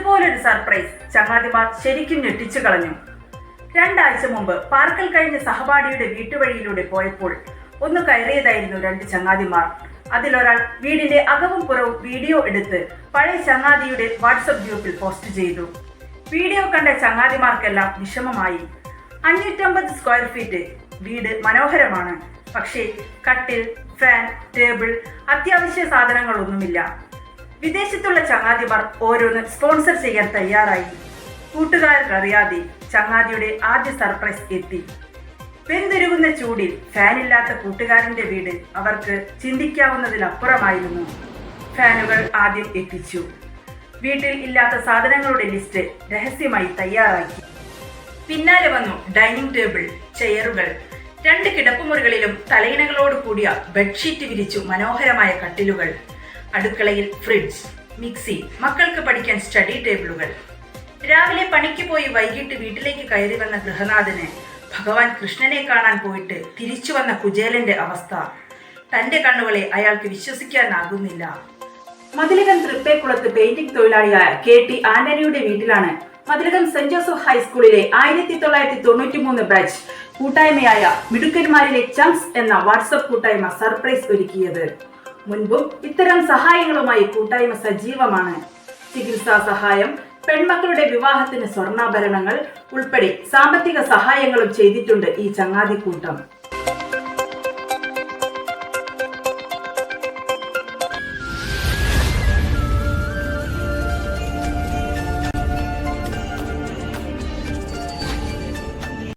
ഇതുപോലൊരു സർപ്രൈസ് ചങ്ങാതിമാർ ശരിക്കും ഞെട്ടിച്ചു കളഞ്ഞു. 2 ആഴ്ച മുമ്പ് പാർക്കിൽ കഴിഞ്ഞ സഹപാഠിയുടെ വീട്ടുവഴിയിലൂടെ പോയപ്പോൾ ഒന്ന് കയറിയതായിരുന്നു 2 ചങ്ങാതിമാർ. അതിലൊരാൾ വീടിന്റെ അകവും പുറവും വീഡിയോ എടുത്ത് പഴയ ചങ്ങാതിയുടെ വാട്സപ്പ് ഗ്രൂപ്പിൽ പോസ്റ്റ് ചെയ്തു. വീഡിയോ കണ്ട ചങ്ങാതിമാർക്കെല്ലാം വിഷമമായി. 550 സ്ക്വയർ ഫീറ്റ് വീട് മനോഹരമാണ്. പക്ഷേ കട്ടിൽ, ഫാൻ, ടേബിൾ, അത്യാവശ്യ സാധനങ്ങളൊന്നുമില്ല. വിദേശത്തുള്ള ചങ്ങാതിമാർ ഓരോന്ന് സ്പോൺസർ ചെയ്യാൻ തയ്യാറായി. കൂട്ടുകാർക്കറിയാതെ ചങ്ങാതിയുടെ ആദ്യ സർപ്രൈസ് എത്തി. വെന്തുരുകുന്ന ചൂടിൽ ഫാനില്ലാത്ത കൂട്ടുകാരന്റെ വീട് അവർക്ക് ചിന്തിക്കാവുന്നതിലപ്പുറമായിരുന്നു. ഫാനുകൾ ആദ്യം എത്തിച്ചു. വീട്ടിൽ ഇല്ലാത്ത സാധനങ്ങളുടെ ലിസ്റ്റ് രഹസ്യമായി തയ്യാറാക്കി. പിന്നാലെ വന്നു ഡൈനിങ് ടേബിൾ, ചെയറുകൾ, 2 കിടപ്പുമുറികളിലും തലയിണകളോട് കൂടിയ ബെഡ്ഷീറ്റ് വിരിച്ചു മനോഹരമായ കട്ടിലുകൾ, അടുക്കളയിൽ ഫ്രിഡ്ജ്, മിക്സി, മക്കൾക്ക് പഠിക്കാൻ സ്റ്റഡി ടേബിളുകൾ. രാവിലെ പണിക്ക് പോയി വൈകിട്ട് വീട്ടിലേക്ക് കയറി വന്ന ഗൃഹനാഥന് ഭഗവാൻ കൃഷ്ണനെ കാണാൻ പോയിട്ട് തിരിച്ചു വന്ന കുചേലന്റെ അവസ്ഥ. തന്റെ കണ്ണുകളെ അയാൾക്ക് വിശ്വസിക്കാനാകുന്നില്ല. മതിലകം തൃപ്പേക്കുളത്ത് പെയിന്റിംഗ് തൊഴിലാളിയായ KT ആന്റണിയുടെ വീട്ടിലാണ് മതിലകം സെന്റ് ജോസഫ് ഹൈസ്കൂളിലെ 1993 ബാച്ച് കൂട്ടായ്മയായ മിടുക്കന്മാരിലെ ചങ്സ് എന്ന വാട്സപ്പ് കൂട്ടായ്മ സർപ്രൈസ് ഒരുക്കിയത്. മുൻപും ഇത്തരം സഹായങ്ങളുമായി കൂട്ടായ്മ സജീവമാണ്. ചികിത്സാ സഹായം, പെൺമക്കളുടെ വിവാഹത്തിന് സ്വർണ്ണാഭരണങ്ങൾ ഉൾപ്പെടെ സാമ്പത്തിക സഹായങ്ങളും ചെയ്തിട്ടുണ്ട് ഈ ചങ്ങാതിക്കൂട്ടം.